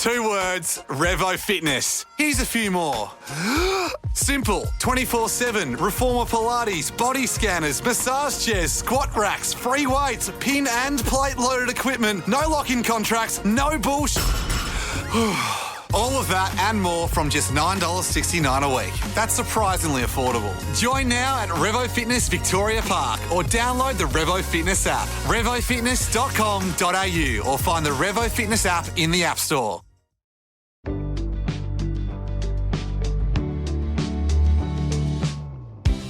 2 words, Revo Fitness. Here's a few more. Simple, 24/7, reformer Pilates, body scanners, massage chairs, squat racks, free weights, pin and plate loaded equipment, no lock-in contracts, no bullshit. All of that and more from just $9.69 a week. That's surprisingly affordable. Join now at Revo Fitness Victoria Park or download the Revo Fitness app. RevoFitness.com.au or find the Revo Fitness app in the App Store.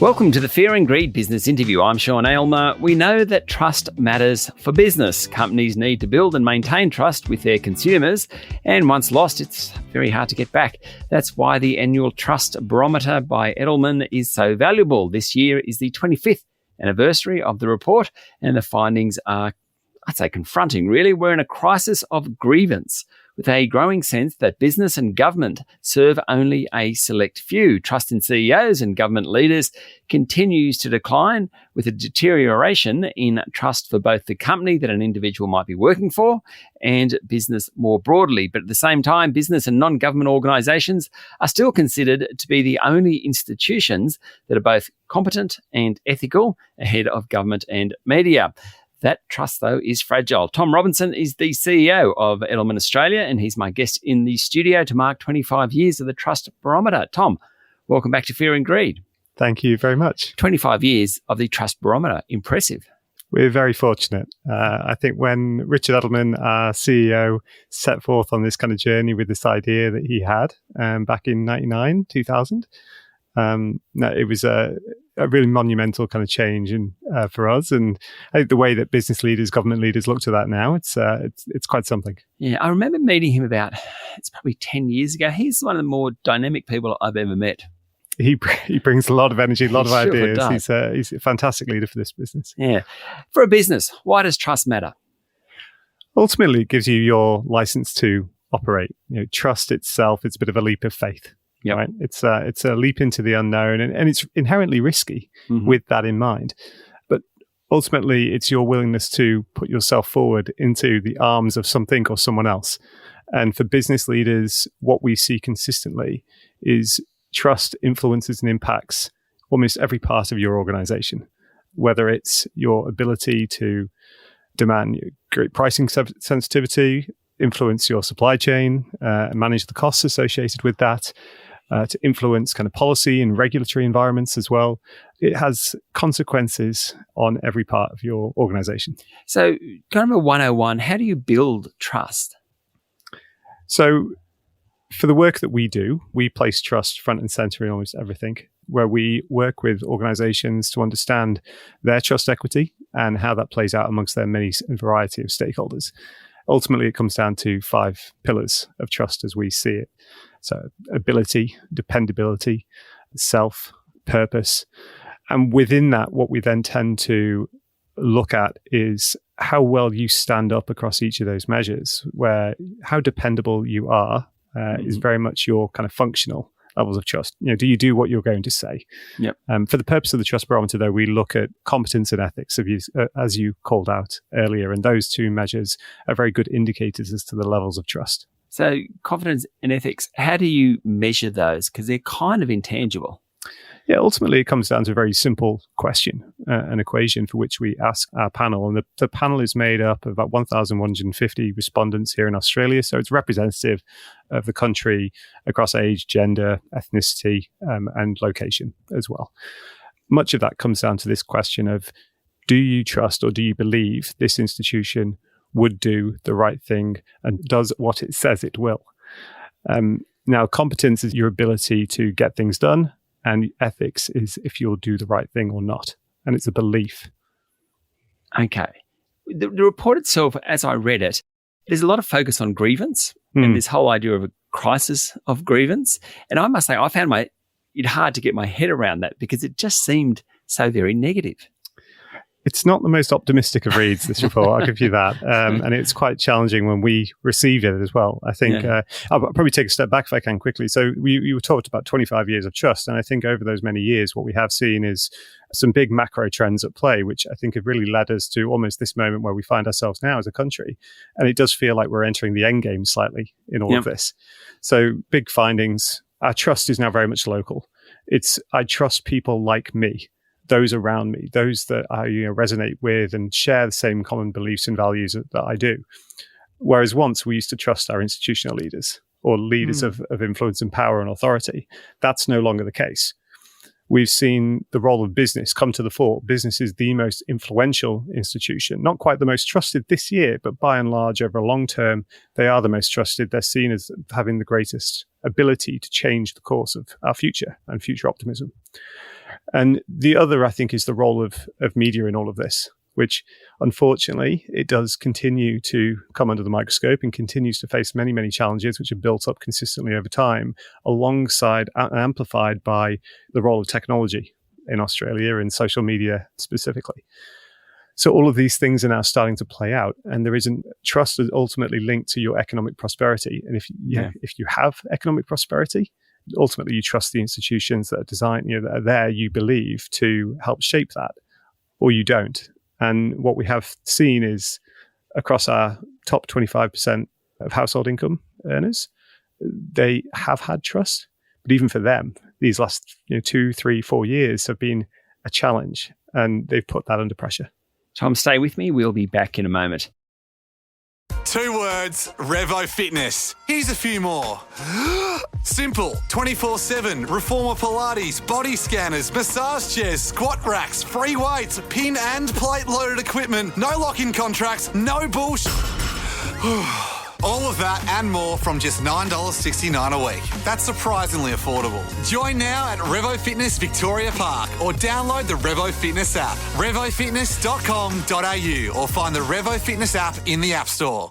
Welcome to the Fear and Greed Business Interview. I'm Sean Aylmer. We know that trust matters for business. Companies need to build and maintain trust with their consumers, and once lost, it's very hard to get back. That's why the annual Trust Barometer by Edelman is so valuable. This year is the 25th anniversary of the report, and the findings are, I'd say, confronting, really. We're in a crisis of grievance, with a growing sense that business and government serve only a select few. Trust in CEOs and government leaders continues to decline, with a deterioration in trust for both the company that an individual might be working for and business more broadly. But at the same time, business and non-government organisations are still considered to be the only institutions that are both competent and ethical ahead of government and media. That trust, though, is fragile. Tom Robinson is the CEO of Edelman Australia, and he's my guest in the studio to mark 25 years of the Trust Barometer. Tom, welcome back to Fear and Greed. Thank you very much. 25 years of the Trust Barometer. Impressive. We're very fortunate. I think when Richard Edelman, our CEO, set forth on this kind of journey with this idea that he had back in 99, 2000, it was a really monumental kind of change for us, and I think the way that business leaders, government leaders look to that now, it's quite something. Yeah, I remember meeting him it's probably 10 years ago. He's one of the more dynamic people I've ever met. He brings a lot of energy, a lot of ideas. Does. He's a fantastic leader for this business. Yeah, for a business, why does trust matter? Ultimately, it gives you your license to operate. Trust itself, it's a bit of a leap of faith. Yep. Right? It's a leap into the unknown, and it's inherently risky with that in mind. But ultimately, it's your willingness to put yourself forward into the arms of something or someone else. And for business leaders, what we see consistently is trust influences and impacts almost every part of your organization, whether it's your ability to demand great pricing sensitivity, influence your supply chain, and manage the costs associated with that, to influence kind of policy and regulatory environments as well. It has consequences on every part of your organization. So, kind of a 101, how do you build trust? So, for the work that we do, we place trust front and center in almost everything, where we work with organizations to understand their trust equity and how that plays out amongst their many variety of stakeholders. Ultimately, it comes down to 5 pillars of trust as we see it. So ability, dependability, self, purpose. And within that, what we then tend to look at is how well you stand up across each of those measures, where how dependable you are is very much your kind of functional levels of trust. Do you do what you're going to say? Yep. For the purpose of the Trust Barometer, though, we look at competence and ethics, as you called out earlier, and those 2 measures are very good indicators as to the levels of trust. So confidence and ethics, how do you measure those? Because they're kind of intangible. Yeah, ultimately, it comes down to a very simple question, an equation for which we ask our panel. And the panel is made up of about 1,150 respondents here in Australia. So it's representative of the country across age, gender, ethnicity, and location as well. Much of that comes down to this question of, do you trust or do you believe this institution would do the right thing and does what it says it will? Now, competence is your ability to get things done, and ethics is if you'll do the right thing or not. And it's a belief. Okay. The report itself, as I read it, there's a lot of focus on grievance and this whole idea of a crisis of grievance. And I must say, I found it hard to get my head around that because it just seemed so very negative. It's not the most optimistic of reads, this report, I'll give you that. And it's quite challenging when we received it as well. I think I'll probably take a step back if I can quickly. So we were talked about 25 years of trust. And I think over those many years, what we have seen is some big macro trends at play, which I think have really led us to almost this moment where we find ourselves now as a country. And it does feel like we're entering the end game slightly in all of this. So big findings. Our trust is now very much local. I trust people like me, those around me, those that I resonate with and share the same common beliefs and values that I do. Whereas once we used to trust our institutional leaders or leaders of influence and power and authority. That's no longer the case. We've seen the role of business come to the fore. Business is the most influential institution, not quite the most trusted this year, but by and large, over a long term, they are the most trusted. They're seen as having the greatest ability to change the course of our future and future optimism. And the other, I think, is the role of media in all of this, which unfortunately, it does continue to come under the microscope and continues to face many, many challenges which are built up consistently over time, alongside and amplified by the role of technology in Australia and social media specifically. So all of these things are now starting to play out, and there isn't trust is ultimately linked to your economic prosperity. And if you have economic prosperity, ultimately you trust the institutions that are designed, that are there, you believe, to help shape that, or you don't. And what we have seen is across our top 25% of household income earners, they have had trust. But even for them, these last 2, 3, 4 years have been a challenge, and they've put that under pressure. Tom, stay with me. We'll be back in a moment. 2 words, Revo Fitness. Here's a few more. Simple, 24/7, reformer Pilates, body scanners, massage chairs, squat racks, free weights, pin and plate loaded equipment, no lock-in contracts, no bullshit. All of that and more from just $9.69 a week. That's surprisingly affordable. Join now at Revo Fitness Victoria Park or download the Revo Fitness app, revofitness.com.au, or find the Revo Fitness app in the App Store.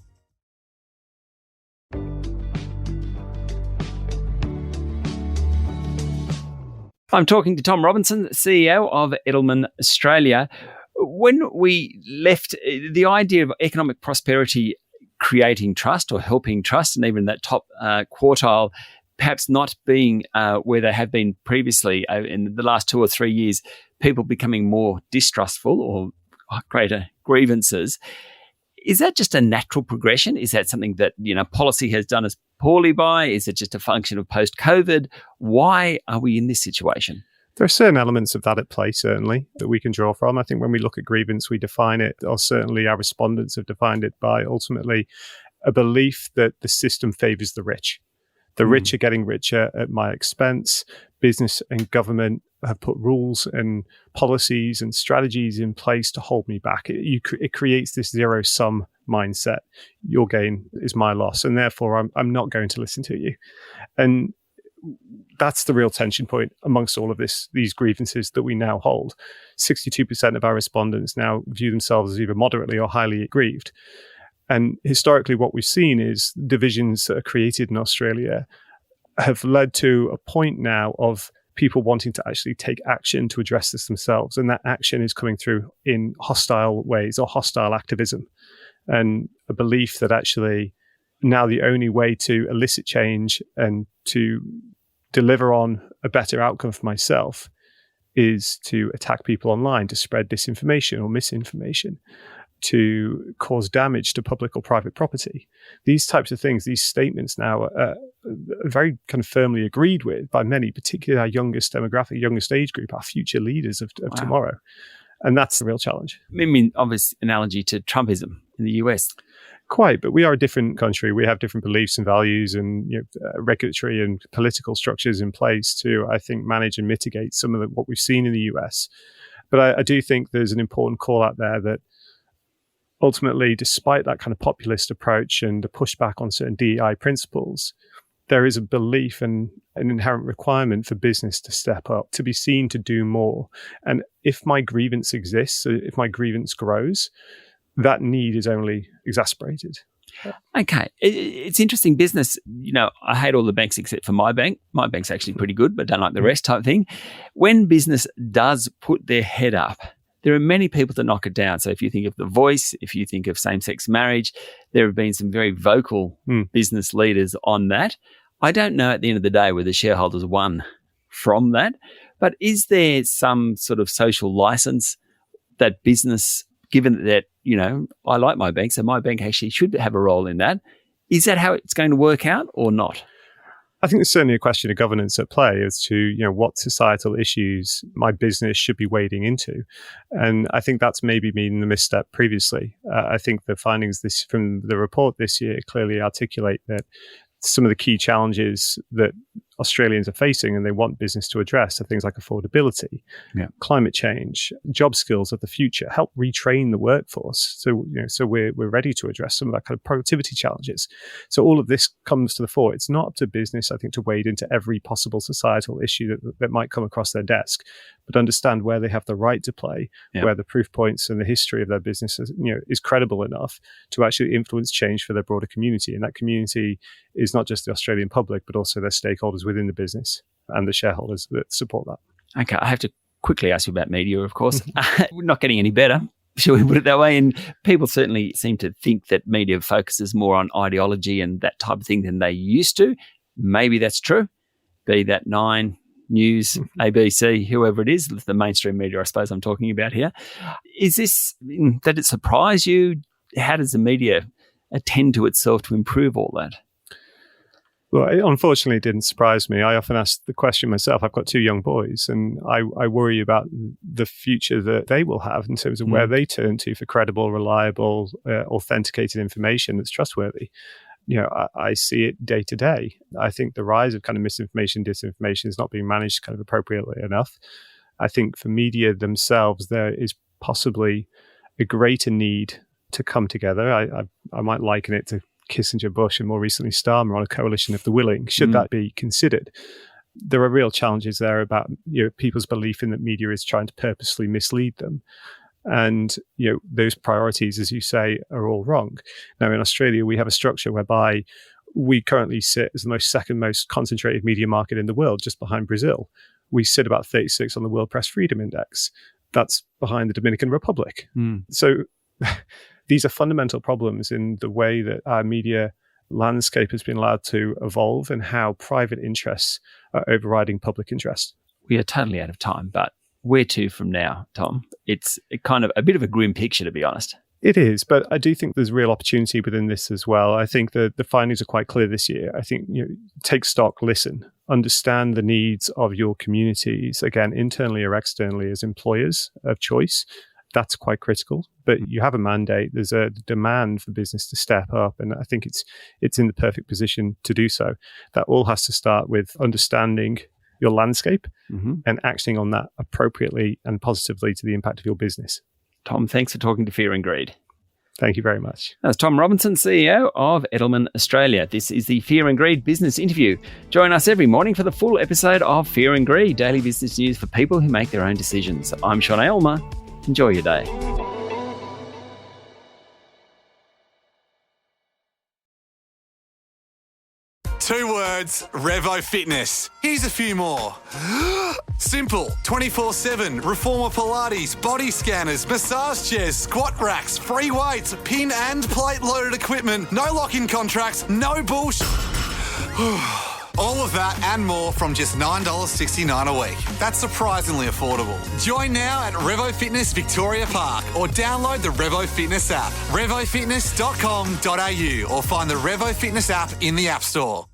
I'm talking to Tom Robinson, CEO of Edelman Australia. When we left the idea of economic prosperity creating trust or helping trust, and even that top quartile perhaps not being where they have been previously in the last 2 or 3 years, people becoming more distrustful or greater grievances. Is that just a natural progression? Is that something that policy has done us poorly by? Is it just a function of post-COVID? Why are we in this situation? There are certain elements of that at play, certainly, that we can draw from. I think when we look at grievance, we define it, or certainly our respondents have defined it, by ultimately a belief that the system favours the rich. The rich are getting richer at my expense. Business and government have put rules and policies and strategies in place to hold me back. It creates this zero-sum mindset. Your gain is my loss, and therefore I'm not going to listen to you. And that's the real tension point amongst all of these grievances that we now hold. 62% of our respondents now view themselves as either moderately or highly aggrieved. And historically, what we've seen is divisions that are created in Australia have led to a point now of people wanting to actually take action to address this themselves. And that action is coming through in hostile ways or hostile activism, and a belief that actually now the only way to elicit change and to deliver on a better outcome for myself is to attack people online, to spread disinformation or misinformation, to cause damage to public or private property. These types of things, these statements now are very kind of firmly agreed with by many, particularly our youngest demographic, youngest age group, our future leaders of tomorrow. And that's the real challenge. I mean, obvious analogy to Trumpism in the US. Quite, but we are a different country. We have different beliefs and values and regulatory and political structures in place to, I think, manage and mitigate some of what we've seen in the US. But I do think there's an important call out there that ultimately, despite that kind of populist approach and the pushback on certain DEI principles, there is a belief and an inherent requirement for business to step up, to be seen to do more. And if my grievance exists, if my grievance grows, that need is only exacerbated. Okay. It's interesting business. I hate all the banks except for my bank. My bank's actually pretty good, but don't like the rest type thing. When business does put their head up there are many people to knock it down. So if you think of The Voice, if you think of same-sex marriage, there have been some very vocal business leaders on that. I don't know at the end of the day whether shareholders won from that, but is there some sort of social license that business, given that, you know, I like my bank, so my bank actually should have a role in that. Is that how it's going to work out or not? I think there's certainly a question of governance at play as to, you know, what societal issues my business should be wading into. And I think that's maybe been the misstep previously. I think the findings from the report this year clearly articulate that some of the key challenges that Australians are facing and they want business to address are things like affordability, climate change, job skills of the future, help retrain the workforce. So, you know, so we're ready to address some of that kind of productivity challenges. So all of this comes to the fore. It's not up to business, I think, to wade into every possible societal issue that might come across their desk, but understand where they have the right to play, where the proof points and the history of their business is credible enough to actually influence change for their broader community. And that community is not just the Australian public, but also their stakeholders within the business and the shareholders that support that. Okay, I have to quickly ask you about media, of course. We're not getting any better, shall we put it that way? And people certainly seem to think that media focuses more on ideology and that type of thing than they used to. Maybe that's true. Be that Nine, News, ABC, whoever it is, the mainstream media, I suppose I'm talking about here. Is this, did it surprise you? How does the media attend to itself to improve all that? Well, unfortunately, it didn't surprise me. I often ask the question myself. I've got two young boys, and I worry about the future that they will have in terms of where they turn to for credible, reliable, authenticated information that's trustworthy. You know, I see it day to day. I think the rise of kind of misinformation, disinformation is not being managed kind of appropriately enough. I think for media themselves, there is possibly a greater need to come together. I might liken it to Kissinger, Bush, and more recently Starmer on a coalition of the willing. Should that be considered? There are real challenges there about people's belief in that media is trying to purposely mislead them. And those priorities, as you say, are all wrong. Now, in Australia, we have a structure whereby we currently sit as the second most concentrated media market in the world, just behind Brazil. We sit about 36 on the World Press Freedom Index. That's behind the Dominican Republic. So these are fundamental problems in the way that our media landscape has been allowed to evolve and how private interests are overriding public interest. We are totally out of time, but where to from now, Tom? It's kind of a bit of a grim picture, to be honest. It is, but I do think there's real opportunity within this as well. I think the findings are quite clear this year. I think, take stock, listen, understand the needs of your communities, again, internally or externally as employers of choice. That's quite critical, but you have a mandate. There's a demand for business to step up, and I think it's in the perfect position to do so. That all has to start with understanding your landscape and acting on that appropriately and positively to the impact of your business. Tom, thanks for talking to Fear and Greed. Thank you very much. That's Tom Robinson, CEO of Edelman Australia. This is the Fear and Greed Business Interview. Join us every morning for the full episode of Fear and Greed, daily business news for people who make their own decisions. I'm Sean Aylmer. Enjoy your day. Two words, Revo Fitness. Here's a few more. Simple, 24/7, reformer Pilates, body scanners, massage chairs, squat racks, free weights, pin and plate loaded equipment, no lock-in contracts, no bullshit. All of that and more from just $9.69 a week. That's surprisingly affordable. Join now at Revo Fitness Victoria Park or download the Revo Fitness app, revofitness.com.au, or find the Revo Fitness app in the App Store.